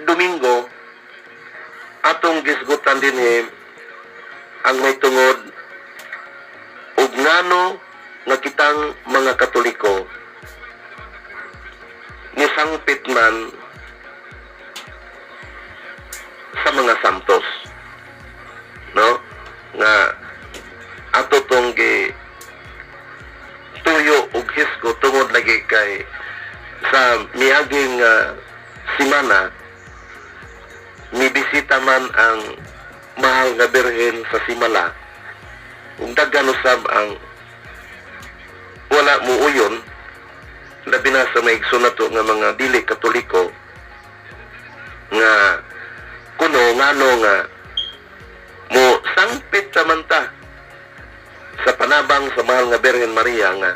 Domingo atong gisgutan dinhi ang may tungod ug ngano nga kitang mga Katoliko nisangpit man sa mga santos, no, nga ato tong gi tuyo ug hisgo tungod lagi kay sa miaging simana mibisita man ang mahal nga Birhen sa Simala ug daghan usab ang wala muuyon labi na sa maigso nato nga mga dili Katoliko nga kuno ngano nga mo sangpit samanta sa panabang sa mahal nga Birhen Maria nga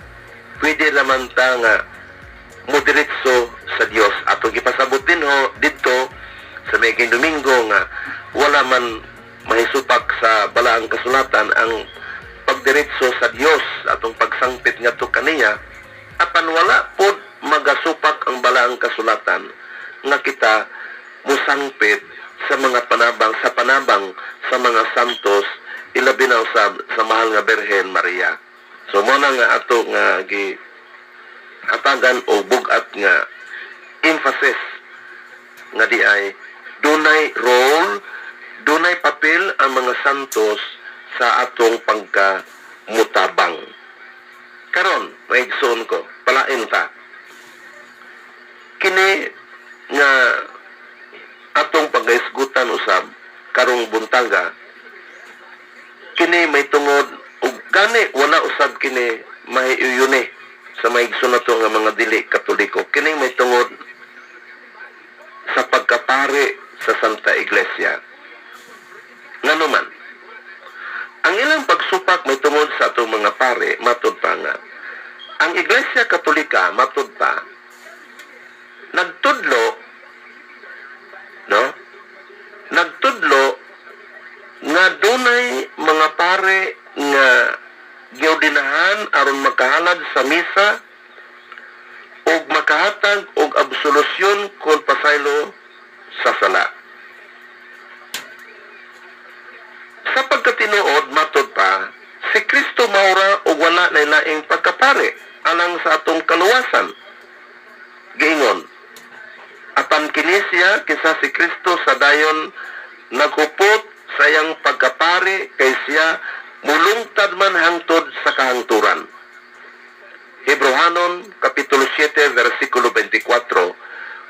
pwede naman ta nga moderitso sa Dios atong gipasabot din ho didto sa Maiging Domingo nga wala man mahisupak sa balaang kasulatan ang pagdiretso sa Dios atong pagsangpit ngadto kaniya apan wala pod magasupak ang balaang kasulatan nga kita musangpit sa mga panabang sa mga santos ilabi na usab sa mahal nga Birhen Maria. So mo na nga ato nga gi hatagan o bugat nga emphasis nga di ay dunay role, dunay papel ang mga santos sa atong pagkamutabang. Karon, maigsoon ko, palain ta. Kini nga atong pagaisgutan usab karong buntaga, kini may tungod ug gani wala usab kini mahiuyuni sa maigsoon nato nga mga dili Katoliko. Kini may tungod sa pagkapari sa Santa Iglesia. Ngano man, ang ilang pagsupak may tungod sa atong mga pare, matud pa nga, ang Iglesia Katolika, matud pa, nagtudlo, no? Nagtudlo nga dunay mga pare nga giordinahan aron makahalad sa misa ug makahatag og absolusyon kon pasaylo sa sala. Sa pagkatinuod matud pa, si Kristo maura ug wala na laing pagkapare alang sa atong kaluwasan. Giingon, apan kini siya kisa si Kristo sa dayon naghupot sa iyang pagkapare kay siya mulungtad man hangtod sa kahangturan. Hebrehanon kapitulo 7 versikulo 24.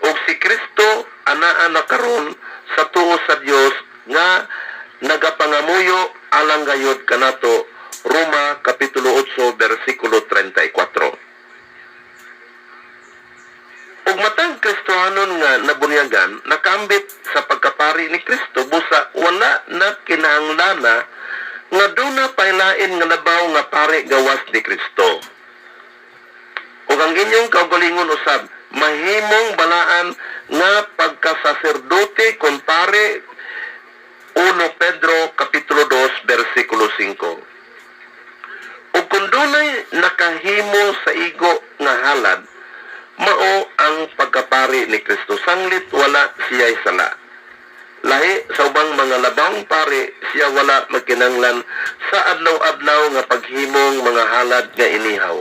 Og si Kristo anaa na karon sa tuo sa Dios nga nagapangamuyo alang gayud kanato. Roma kapitulo 8 versikulo 34. Ug matang Kristohanon nga nabunyagan nakambit sa pagkapari ni Kristo busa wala na kinahanglan nga duna pailain nga labaw nga pare gawas ni Kristo. Ug ang inyong kaugalingon usab mahimong balaan nga pagkasaserdote kon pare 1 Pedro kapitulo 2 versikulo 5. Ug kung dunay nakahimo sa igo nga halad mao ang pagkapari ni Kristo. Sanglit wala siya'y sala. Lahi sa ubang mga labang pare siya wala magkinanglan sa adlaw-adlaw nga paghimong mga halad nga inihaw.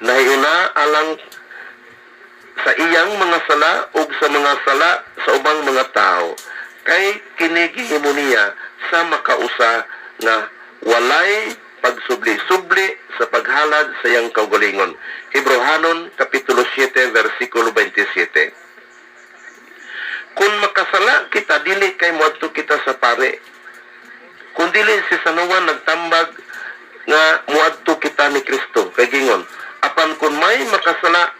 Nahiuna alang sa iyang mga sala ug sa mga sala sa ubang mga tao kay kini gihimo niya sa makausa nga walay pagsubli-subli sa paghalad sa iyang kaugalingon. Hebrehanon kapitulo 7 versikulo 27. Kung makasala kita dili kay moadto kita sa pare. Kung dili si Sanuan nagtambag nga moadto kita ni Kristo kay gingon, apan kung may makasala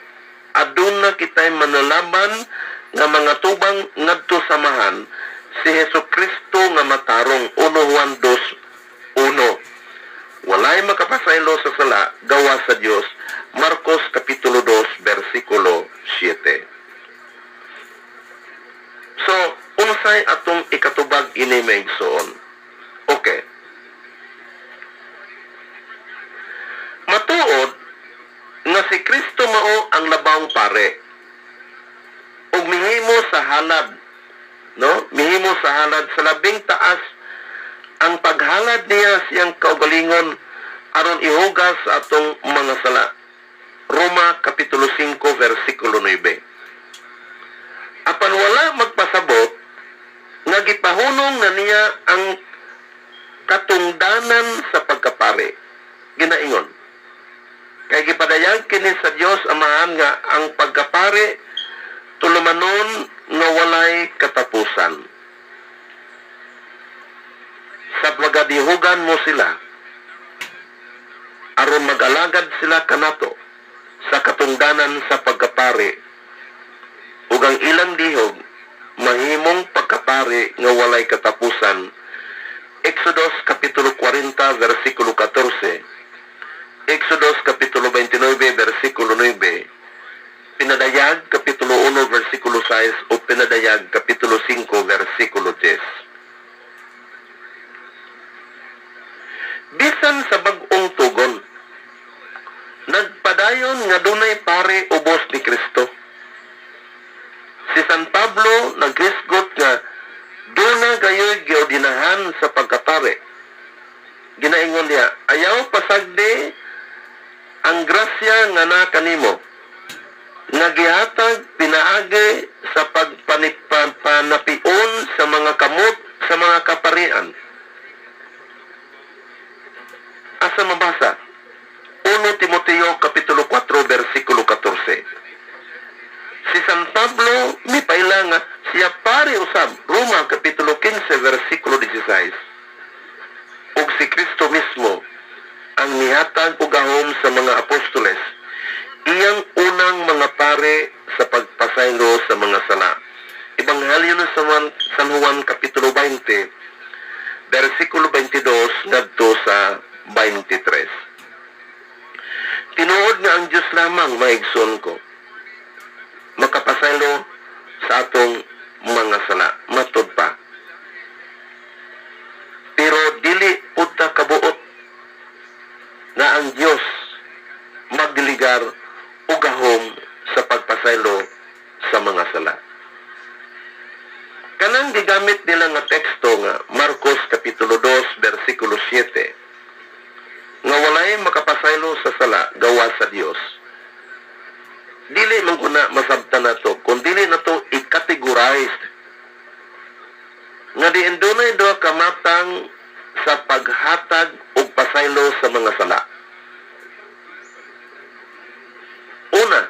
aduna kitay manalaban nga mga tubang ngadto samahan si Hesukristo nga matarong 1 Juan 2:1. Walay makapasaylo sa sala gawa sa Dios. Marcos kapitulo 2 versikulo 7. So, unsay atong ikatubag ini maigsoon? Okay. Matuod nga si Kristo mao ang labang pare ug mihimo sa halad no? Mihimo sa halad sa labing taas ang paghalad niya siyang kaugalingon aron ihugas sa atong mga sala. Roma Kapitulo 5 versikulo 9. Apan wala magpasabot nga gipahunong na niya ang katungdanan sa pagkapari. Ginaingon, kay gipadayag kini sa Dios Amahan nga ang pagkapari tulumanon nga walay katapusan. Sa pagadihugan mo sila aron mag-alagad sila kanato sa katungdanan sa pagkapari ug ang ilang dihog mahimong pagkapari nga walay katapusan. Exodus Kapitulo 40 versikulo 14, Exodus Kapitulo 29 versikulo 9, Pinadayag Kapitulo 1 versikulo 6 o Pinadayag Kapitulo 5 versikulo 10. Bisan sa bag-ong tugon, nagpadayon nga dunay pare ubos ni Kristo. Si San Pablo naghisgot nga duna gayoy giordinahan sa pagkapare. Ginaingon niya, ayaw pasagdi ang grasya nga na kanimo nga gihatag pinaagi sa pagpanapion sa mga kamot sa mga kaparian. Asa mabasa? 1 Timoteo Kapitulo 4 versikulo 14. Si San Pablo mipaila nga siya pare usab. Roma Kapitulo 15 versikulo 16. Ug si Kristo mismo ang nihatag og gahom sa mga apostoles, iyang unang mga pare sa pagpasaylo sa mga sala. Ebanghelyo ni San Juan Kapitulo 20 versikulo 22 ngadto sa 23. Tinuod nga ang Diyos lamang maigsoon ko makapasaylo sa atong mga sala. Matod pa. Pero dili punta kabuot nga ang Diyos magdiligar o gahom sa pagpasaylo sa mga sala. Kanang gigamit nila nga teksto nga Marcos Kapitulo 2 versikulo 7 nga walay makapasaylo sa sala gawa sa Dios. Dili man kuna masabtan nato, kung dili nato i-categorize nga diin dunay duha ka matang sa paghatag og pasaylo sa mga sala. Una,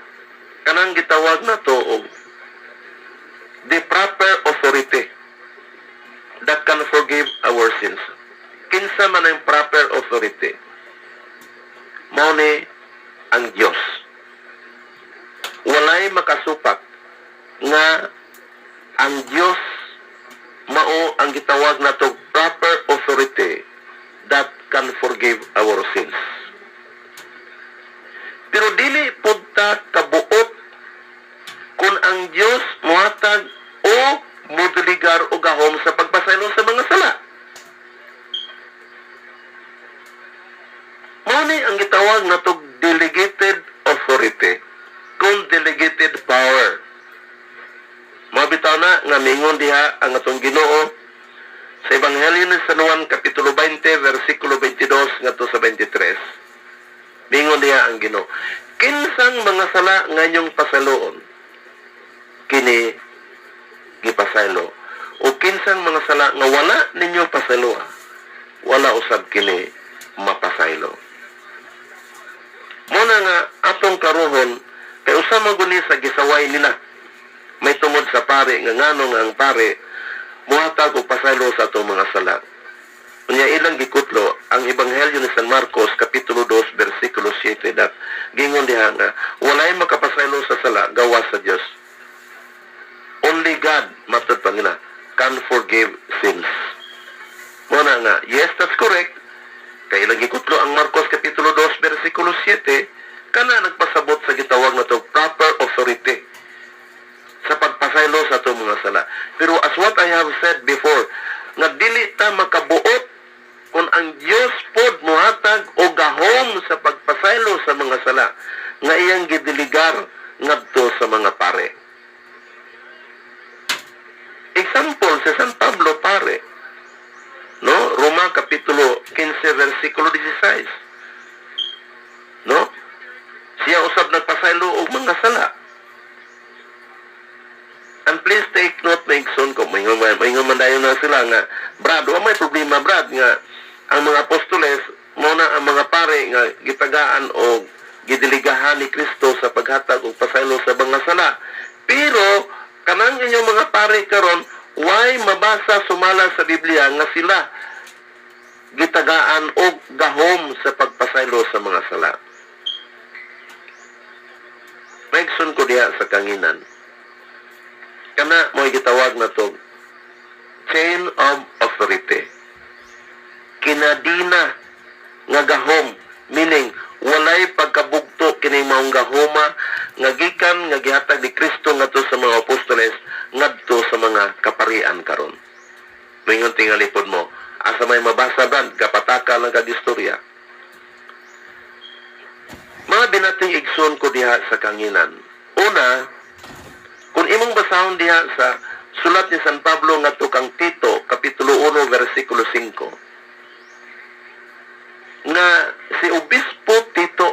kanang gitawag nato og the proper authority that can forgive our sins. Kinsa man ang proper authority? Mao ni ang Dios. Walay makasupak nga ang Dios mao ang gitawag nato proper authority that can forgive our sins. Pero dili punta kabuot kung ang Dios mohatag o modeligar o gahom sa pagpasaylo sa mga sala. Mao ni ang gitawag nato delegated authority kung delegated power. Mabitaw na nga mingon diha ang atong Ginoo sa Ebanghelyo ni San Juan Kapitulo 20 versikulo 22 ngadto sa 23. Mingon diha ang Ginoo, kinsang mga sala nga inyong pasaloon kini gipasaylo, o kinsang mga sala nga wala ninyo pasaloa wala usab kini mapasaylo. Muna nga atong karuhon kay usa man guni sa gisaway nila may tungod sa pare nga ngano nga ang pare muhatag og pasaylo sa atong mga sala. Unya ilang gikutlo ang Ebanghelyo ni San Marcos Kapitulo 2 versikulo 7 dat gingon diha nga walay makapasaylo sa sala gawa sa Dios. Only God, matod pa nila, can forgive sins. Muna nga, yes, that's correct. Kay ilang gikutlo ang Marcos Kapitulo 2 versikulo 7 kana nagpasabot sa gitawag na to proper authority sa pagpasaylo sa itong mga sala. Pero as what I have said before, nga dili ta makabuot kung ang Diyos pod muhatag o gahom sa pagpasaylo sa mga sala nga iyang gidiligar ngadto sa mga pare. example si San Pablo, pare. No? Roma Kapitulo 15, versikulo 16. No? Siya usab nagpasaylo og mga sala. And please take note, maigsoon ko, may dayon na sila nga, Brad, may problema, Brad, nga ang mga apostoles, muna ang mga pare nga gitagaan o gidiligahan ni Kristo sa paghatag og pasaylo sa mga sala. Pero, kanang inyong mga pare karon, why mabasa sumala sa Biblia nga sila gitagaan og gahom sa pagpasaylo sa mga sala. Maigsoon ko diha sa kanginan. Kana mo'y gitawag na to chain of authority. Kinadina nga gahom, meaning walay pagkabugto kining maong gahoma nga gikan nga gihatag ni Kristo ngadto sa mga apostoles ngadto sa mga kaparian karon. Mingon tingalipod mo, asa may mabasa ban kapataka lang kag istorya. Mga binating igsoon ko diha sa kanginan. Una, kung imong basahon diha sa sulat ni San Pablo ngadto kang Tito, Kapitulo 1, versikulo 5, nga si Obispo Tito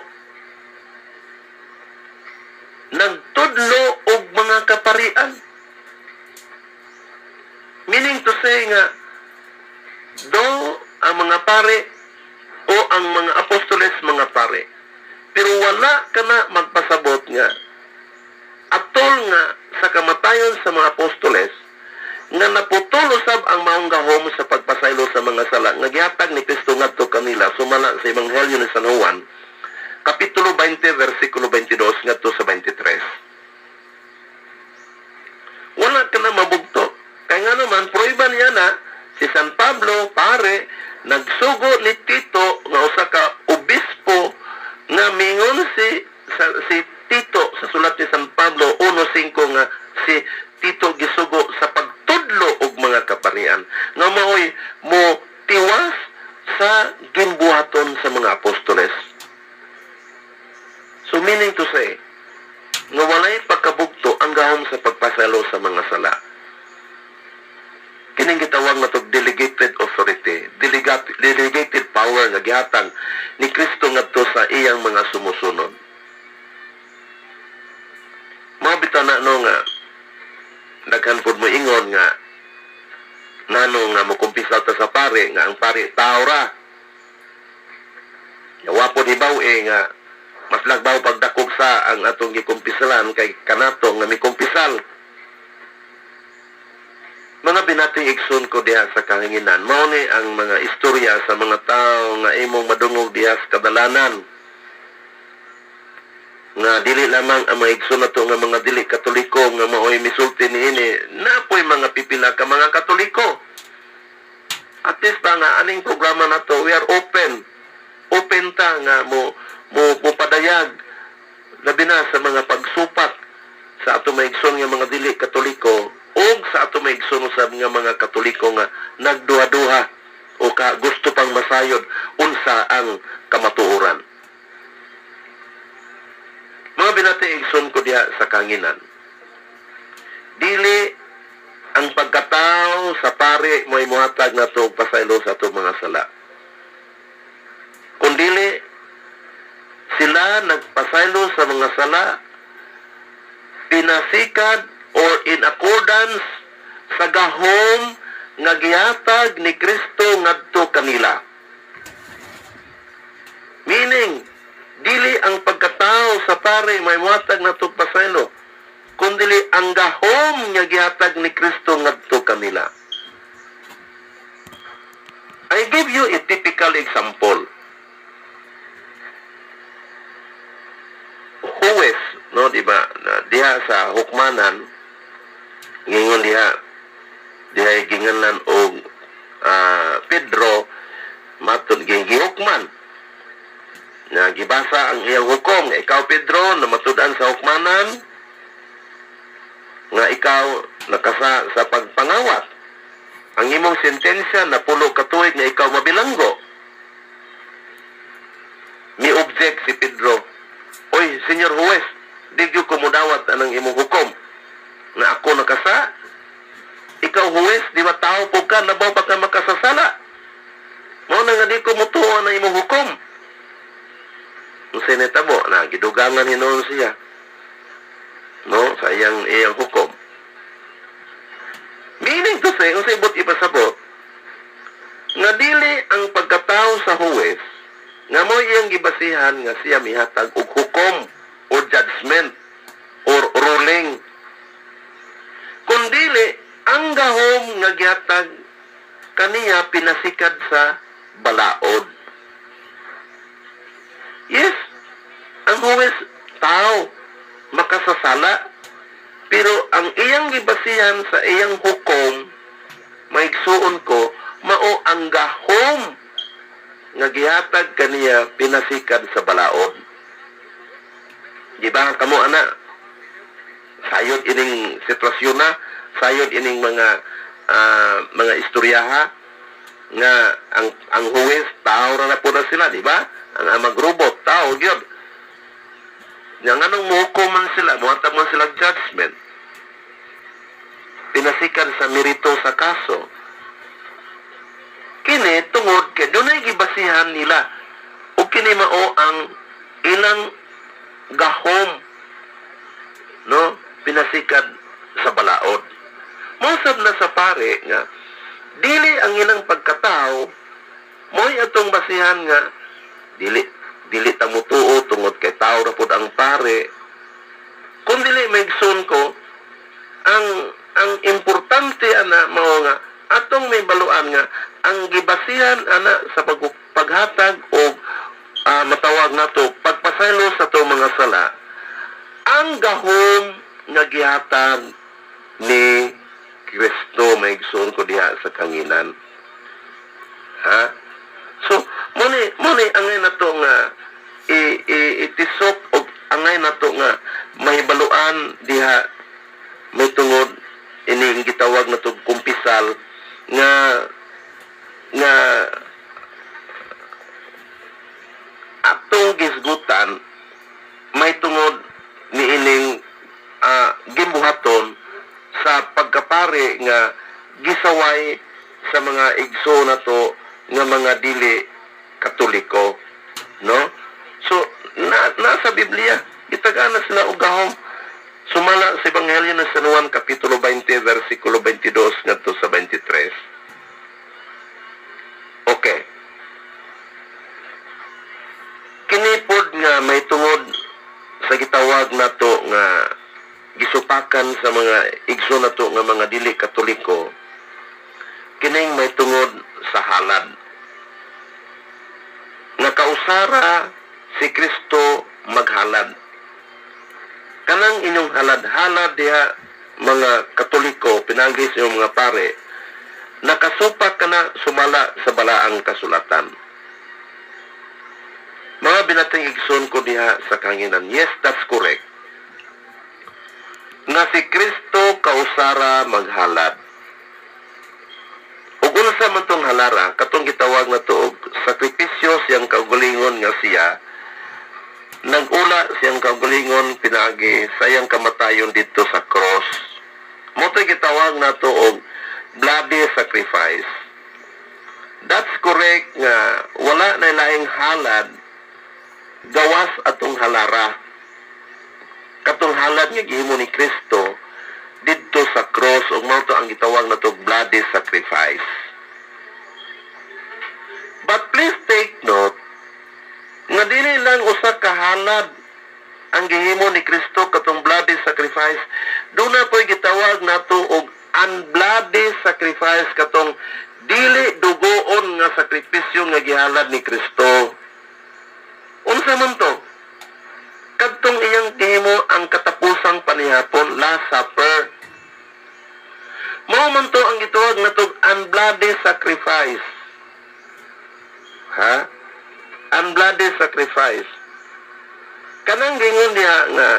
nagtudlo og mga kaparian. Meaning to say nga, do ang mga pare o ang mga apostoles mga pare, pero wala ka na magpasabot nga atol nga sa kamatayon sa mga apostoles nga naputol usab ang maong gahom sa pagpasaylo sa mga sala nga gihatag ni Kristo ngadto kanila sumala sa Ebanghelyo ni San Juan Kapitulo 20 versikulo 22 ngadto sa 23. Wala ka na mabugto. Kaya nga naman pruiba niya na si San Pablo pare nagsugo ni Tito nga usa ka obispo nga mingon si Tito sa sulat ni San Pablo 1:5 nga si Tito gisugo sa pagtudlo og mga kaparian nga maoy mo tiwas sa ginbuhaton sa mga apostoles. So meaning to say, nga walay pagkabugto ang gahom sa pagpasalo sa mga sala. Kining gitawag na to delegated authority, delegated power nga gihatag ni Kristo ngadto sa iyang mga sumusunod. Mabita na no nga daghan pud mo ingon nga nano nga mo kumpisa ta sa pare nga ang pare tao ra. Yawa po ibaw nga mas lagbaw pagdakog sa ang atong gikumpisalan kay kanato nga mikumpisal. Mga binating igsoon ko diha sa kahanginan, mao ni ang mga istorya sa mga tao nga imong madungog diha sa kadalanan. Nga dili lamang ang mga igsoon nato nga mga dili Katoliko nga maoy misulti niini, napoy mga pipila ka mga Katoliko. At least ba nga aning programa nato, we are open. Open ta nga mo padayag labi na sa mga pagsupat sa ato maigsoon nga mga dili Katoliko o sa ato maigsoon sa mga Katoliko nga nagduha-duha o gusto pang masayod unsa ang kamatuoran. Mga binatiigsoon ko diha sa kanginan, dili ang pagkatao sa pare mo'y muhatag na ito pasaylo sa ito mga sala. Kung dili sila nagpasaylo sa mga sala pinasikad or in accordance sa gahom nga gihatag ni Kristo ngadto kanila. Meaning, dili ang pagkatao sa pare may muhatag na ito pasaylo, kundi ang gahom nga gihatag ni Kristo ngadto kanila. I give you a typical example. Huwes, no, di ba? Diha sa hukmanan, ngingon diha ginganan og Pedro matud gihukman. Na gibasa ang iyang hukom, ikaw Pedro na matudan sa hukmanan nga ikaw nakasa sa pagpangawat. Ang imong sentensya na 10 ka tuig nga ikaw mabilanggo. Mi-object si Pedro. Oy, Senyor Juez, di gyud ko mudawat anang imong hukom. Na ako nakasa, ikaw huwes, di ba tao po ka, nabaw pa ka makasasala. Mo na nga di ko mutuo na imong hukom. Ang sinetabo na gidugangan hinuon siya. No, sa iyang hukom. Meaning to say, kung sa ibot ipasabot, nga dili ang pagkatao sa huwes, nga mo iyang gibasihan nga siya mihatag og hukom o judgment or ruling. Kung dili, ang gahom nga gihatag kaniya pinasikad sa balaod. Yes, ang huwes tao makasasala, pero ang iyang gibasihan sa iyang hukom, maigsuon ko, mao ang gahom nga gihatag kaniya pinasikad sa balaod. Di ba kamo ana? Sayod ining sitwasyon na, sayod ining mga istoryaha nga ang huwes tao ra na po na sila, di ba? Ang magrobot tao gyud. Yang anong muhukuman sila, muhatag man silang judgment. Pinasikan sa merito sa kaso. Kini tungod kay dunay gibasihan nila o kini mao ang ilang gahom, no, pinasikad sa balaod. Mosab na sa pare nga dili ang ilang pagkatao mo'y atong basihan nga dili ta mutuo tungod kay tao ra pud ang pare. Kung dili maigsoon ko ang importante ana mao nga atong may baluan nga ang gibasihan ana sa paghatag og matawag nato pagpasaylo sa to mga sala, ang gahom nga gihatag ni Kristo maigsoon ko diha sa kanginan. Ha? So, muni angay na to nga itisok og angay na to nga mahibaluan diha may tungod ining gitawag na to kumpisal nga atong gisgutan may tungod ni ining gimbuhaton sa pagkapare nga gisaway sa mga igso na to nga mga dili Katoliko, no? So nasa Biblia gitagana sila og gahom. Sumala sa Ebanghelyo ng San Juan kapitulo 20 versikulo 22 ngadto sa 23. Okay. Kini pod nga may tungod sa gitawag nato nga gisupakan sa mga igso nato nga mga dili Katoliko. Kining may tungod sa halad. Nga kausara si Kristo maghalad. Kanang inyong halad-halad diha mga Katoliko, pinagi sa inyong mga pare, nakasupak ka na sumala sa balaang kasulatan. Mga binating igsoon ko diha sa kanginan. Yes, that's correct. Nga si Kristo kausara maghalad. Ug unsa man tong halara, katong gitawag na to og sakripisyo siyang kaugalingon nga siya, nag-ula siyang kaugalingon pinagi sa iyang kamatayon dito sa cross. Moto'y gitawag na to og bloody sacrifice. That's correct nga wala na laing halad gawas atong halara. Katong halad nga gihimo ni Kristo didto sa cross ug mao to ang gitawag na to bloody sacrifice. But please take note nga dili lang usa ka halad ang gihimo ni Kristo katong bloody sacrifice. Doon na po'y gitawag nato og unbloody sacrifice katong dili dugoon nga sakripisyo nga gihalad ni Kristo. Unsa man to? Kadtong iyang gihimo ang katapusang panihapon, Last Supper. Mao man to ang gitawag natong unbloody sacrifice. Ha? Unbloody sacrifice. Kanang gingon niya nga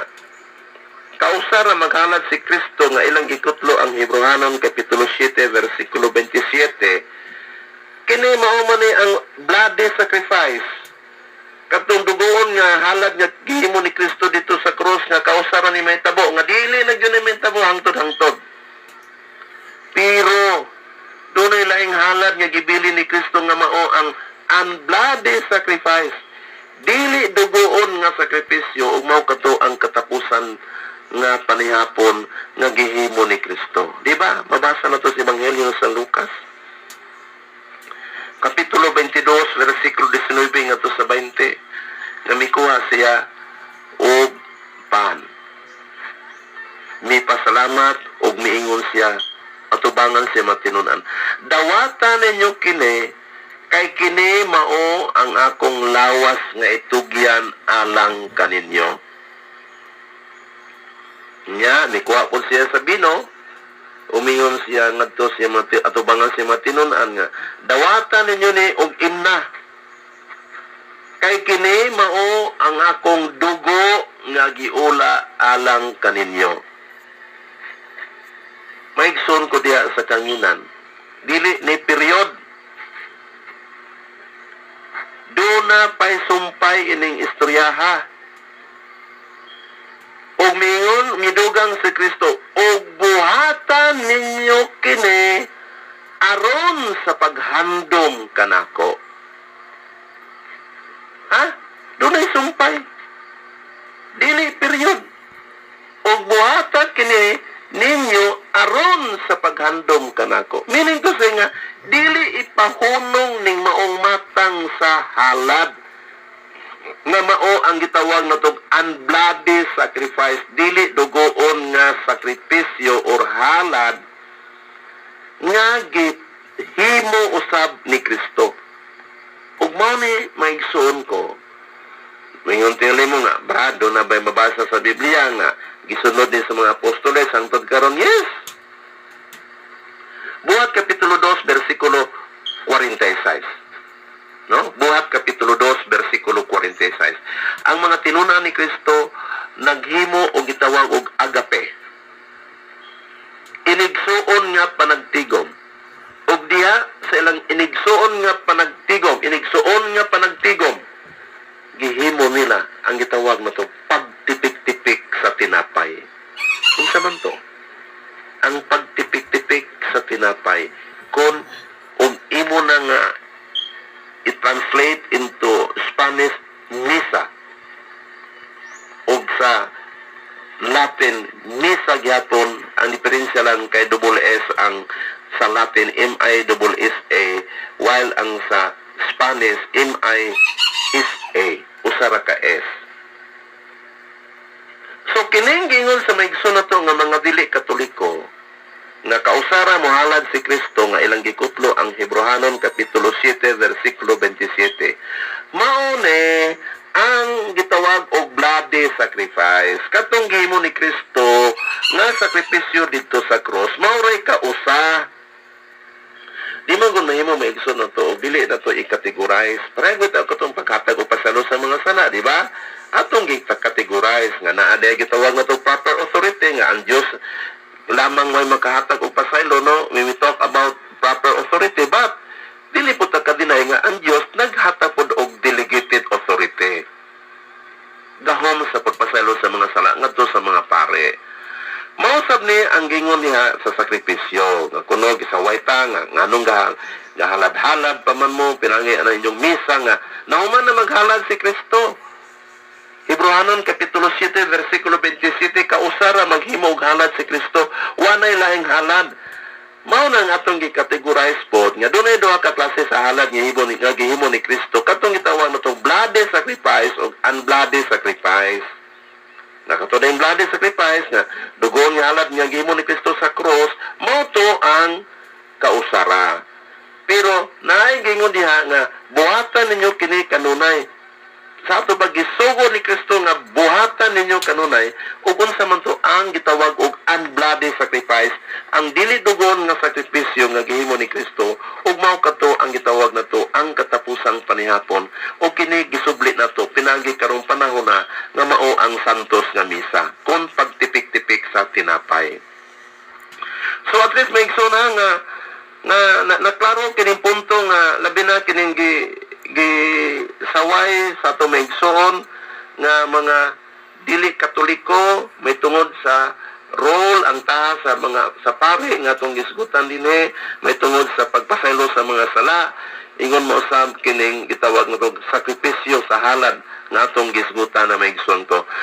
kausara maghalad si Kristo nga ilang gikutlo ang Hebrehanon kapitulo 7 versikulo 27. Kini mao man ni ang bloody sacrifice. Katong dugoon nga halad nga gihimo ni Kristo dito sa cross nga kausara ni may tabo nga dili na gyud ni may tabo hangtod-hangtod. Pero laing halad nga gibili ni Kristo nga mao ang unbloody sacrifice. Dili dugoon nga sakripisyo ug mao kato ang katapusan nga panihapon nga gihimo ni Kristo. Di ba? Mabasa na to sa Ebanghelyo sa Lucas. Kapitulo 22, versikulo 19 nga to sa 20. Na mikuha siya og pan. Mipasalamat og miingon siya atubangan siya matinunan. Dawatan ninyo kini kay kini mao ang akong lawas nga itugyan alang kaninyo. Nya nikuha po siya sa bino, umingon siya ngadto siya atubangan siya matinunan nga dawatan ninyo ni og imna. Kay kini mao ang akong dugo nga giula alang kaninyo. Maigsoon ko diha sa kanginan. Dili ni period. Doon na pa'y sumpay ining istoryaha. Og mingon, midugang si Kristo, og buhatan ninyo kini aron sa paghandom kanako. Ha? Doon ay sumpay. Dili period. Og buhatan kini ninyo aron sa paghandom kanako. Meaning to say nga, dili ipahunong ning maong matang sa halad. Nga mao ang gitawag na tog unbloody sacrifice. Dili dugoon nga sakripisyo or halad nga gihimo usab ni Kristo. Ug mao ni maigsoon ko, mingon tili mo nga, brado na ba'y mabasa sa Biblia nga, gisunod din sa mga apostoles, hangtod karon yes. Buhat Kapitulo 2, versikulo 46. No? Buhat Kapitulo 2, versikulo 46. Ang mga tinuna ni Kristo, naghimo o gitawag og agape. Inigsuon nga panagtigom. Og diha sa ilang inigsuon nga panagtigom, gihimo nila ang gitawag na to pagtipik-tipik sa tinapay. Unsa man to? Ang pagtipik-tipik sa tinapay kung imo na nga i-translate into Spanish misa og sa Latin misa gyapon, ang diferensya lang kay double S ang sa Latin M-I-S-S-A while ang sa Spanish M-I-S-A usara ka S. So kining gingon sa maigsoon na to nga mga dili Katoliko nga kausara mohalad si Kristo nga ilang gikutlo ang Hebrehanon Kapitulo 7 versikulo 27. Mao ni ang gitawag og bloody sacrifice. Katong gihimo ni Kristo nga sakripisyo dito sa cross, mao ray kausa. Di man gud mahimo maigsoon na to, dili na to i-categorize. Private ako itong paghatag o pasalo sa mga sana, di ba? Atong gi-categorize nga naa day gitawag na to proper authority nga ang Dios lamang may makahatag o pasaylo, no? When we talk about proper authority, but dili po ta kadinay nga ang Dios naghatag pod og delegated authority. Gahom sa pagpasaylo sa mga sala ngadto sa mga pare. Mausab ni ang gingon niya sa sakripisyo nga kuno gisaway ta nga nganong gahalad-halad pa man mo pinangi ana inyong misa nga nahuman na maghalad si Kristo. Hebrehanon Kapitulo 7 versikulo 27 kausara maghimo og halad si Kristo, wanay laing halad. Mao nang atong gi-categorize pod nga dunay duha ka klase sa halad nga gihimo ni Kristo. Katong gitawag natong bloody sacrifice ug unbloody sacrifice. Nakatod ang bloody sacrifice nga dugon nga halad nga gihimo ni Kristo sa cross, mao to ang kausara. Pero naay gingon diha nga buhatan ninyo kini kanunay. Sa ato pagisugo ni Kristo nga buhatan ninyo kanunay, ug unsa man to ang gitawag og unbloody sacrifice, ang dili dugon nga sakripisyo nga gihimo ni Kristo, ug mao kato ang gitawag na to ang katapusang panihapon, ug kini gisubli na to pinagi karong panahon na nga mao ang santos nga misa kon pagtipik-tipik sa tinapay. So at least may na nga klaro kining punto nga labi na kining saway sa ato maigsoon nga mga dili Katoliko may tungod sa role ang taha sa mga sa pari nga atong gisgutan dinhi, may tungod sa pagpasaylo pagpaylo sa mga sala, ingon mo usab kining gitawag nga sakripisyo sa halad nga atong gisgutan na may igsoon ko.